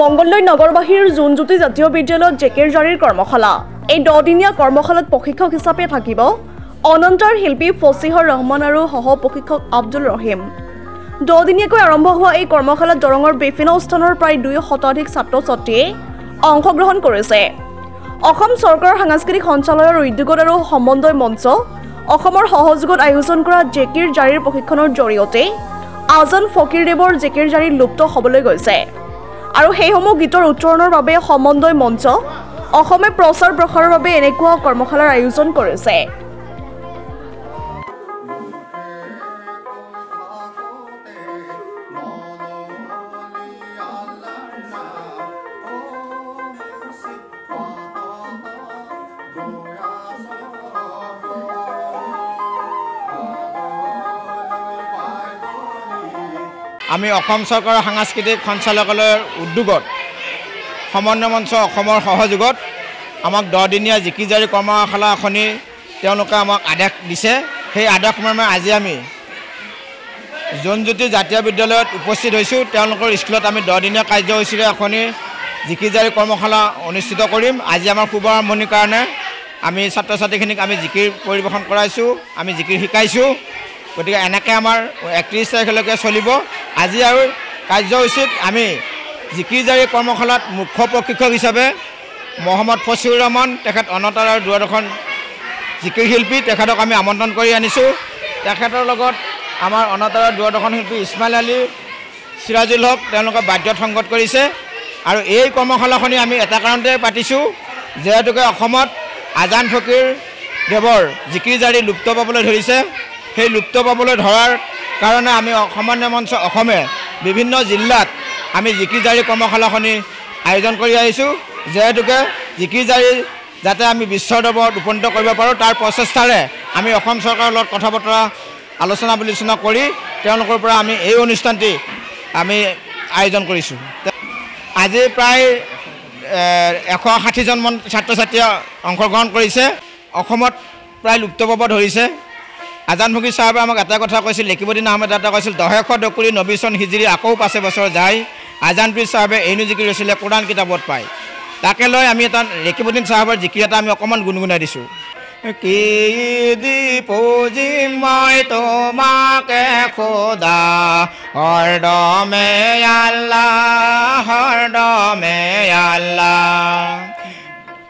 মংগলদৈ নগৰবাসীৰ জোনজ্যোতি জাতীয় বিদ্যালয়ত জেকেৰ জাৰিৰ কৰ্মশালা। এই 10-দিনীয়া কৰ্মশালাত প্ৰশিক্ষক হিচাপে থাকিব অনন্তৰ শিল্পী ফছিহৰ ৰহমান আৰু সহ প্ৰশিক্ষক আব্দুল ৰহিম। 10-দিনীয়াকৈ আৰম্ভ হোৱা এই কৰ্মশালাত দৰঙৰ বিভিন্ন স্থানৰ প্ৰায় 200 শতাধিক ছাত্ৰ-ছাত্ৰীয়ে অংশগ্ৰহণ কৰিছে। অসম চৰকাৰৰ সাংস্কৃতিক সঞ্চালয়ৰ উদ্যোগত আৰু সমন্বয় মঞ্চ অসমৰ সহযোগত আয়োজন কৰা জেকেৰ জাৰিৰ প্ৰশিক্ষণৰ জৰিয়তে আজান ফকীৰদেৱৰ জেকেৰ জাৰি লুপ্ত হ'বলৈ গৈছে আৰু সেইসমূহ গীতৰ উত্তৰণৰ বাবে সমন্বয় মঞ্চ অসমে প্ৰচাৰ প্ৰসাৰৰ বাবে এনেকুৱা কৰ্মশালাৰ আয়োজন কৰিছে। আমি অসম চৰকাৰৰ সাংস্কৃতিক সঞ্চালকালয়ৰ উদ্যোগত সমন্বয় মঞ্চ অসমৰ সহযোগত আমাক 10-দিনীয়া জিকি জাৰি কৰ্মশালা এখনি তেওঁলোকে আমাক আদেশ দিছে। সেই আদেশ মৰ্মে আজি আমি জোনজ্যোতি জাতীয় বিদ্যালয়ত উপস্থিত হৈছোঁ। তেওঁলোকৰ স্কুলত আমি 10-দিনীয়া কাৰ্যসূচীৰে এখনি জিকি জাৰি কৰ্মশালা অনুষ্ঠিত কৰিম। আজি আমাৰ শুভ আৰম্ভণিৰ কাৰণে আমি ছাত্ৰ ছাত্ৰীখিনিক আমি জিকিৰ পৰিৱেশন কৰাইছোঁ, আমি জিকিৰ শিকাইছোঁ। গতিকে এনেকৈ আমাৰ 31 তাৰিখলৈকে চলিব। আজি আৰু কাৰ্যসূচীত আমি জিকিৰ জাৰি কৰ্মশালাত মুখ্য প্ৰশিক্ষক হিচাপে মহম্মদ ফছিউৰ ৰহমান, তেখেত অনতাৰ আৰু দূৰদৰ্শন জিকিৰ শিল্পী, তেখেতক আমি আমন্ত্ৰণ কৰি আনিছোঁ। তেখেতৰ লগত আমাৰ অনতাৰ আৰু দূৰদৰ্শন শিল্পী ইছমাইল আলী, চিৰাজুল হক তেওঁলোকে বাদ্যত সংগত কৰিছে। আৰু এই কৰ্মশালাখনি আমি এটা কাৰণতে পাতিছোঁ, যিহেতুকে অসমত আজান ফকীৰ দেৱৰ জিকিৰ জাৰি লুপ্ত পাবলৈ ধৰিছে। সেই লুপ্ত পাবলৈ ধৰাৰ কাৰণে আমি সমন্বয় মঞ্চ অসমে বিভিন্ন জিলাত আমি জিকিৰ জাৰি কৰ্মশালাখনি আয়োজন কৰি আহিছোঁ। যিহেতুকে জিকিৰ জাৰি যাতে আমি বিশ্বৰ দৰবাৰত উপনীত কৰিব পাৰোঁ তাৰ প্ৰচেষ্টাৰে আমি অসম চৰকাৰৰ লগত কথা বতৰা আলোচনা বিলোচনা কৰি তেওঁলোকৰ পৰা আমি এই অনুষ্ঠানটি আমি আয়োজন কৰিছোঁ। আজি প্ৰায় 160জনমান ছাত্ৰ ছাত্ৰীয়ে অংশগ্ৰহণ কৰিছে। অসমত প্ৰায় লুপ্ত পাব ধৰিছে। আজান ফকীৰ চাহাবে আমাক এটা কথা কৈছিল, লেকিবুদ্দিন আহমেদ এটা কৈছিল, 10 দকুৰি 90 চন হিজিৰি আকৌ 5 বছৰ যায়। আজান পীৰ চাহাবে এইনো জিকিৰ ৰচিলে কোৰাণ কিতাপত পায়। তাকে লৈ আমি এটা লেকিবুদ্দিন চাহাবৰ জিকিৰ এটা আমি অকণমান গুণগুণাই দিছোঁ। কি দি পুজিম মই তোমাকে খোদা, হৰদমে আল্লাহ, হৰদমে আল্লাহ।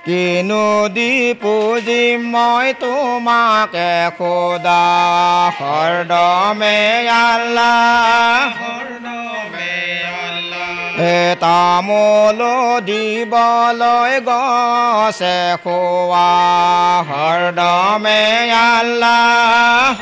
কিনো দি পুজিম মই তোমাকে খোদা, হৰদমে আল্লাহ, হৰদমে আল্লাহ। তামোল দিবলৈ গছে খোৱা, হৰদমে আল্লাহ।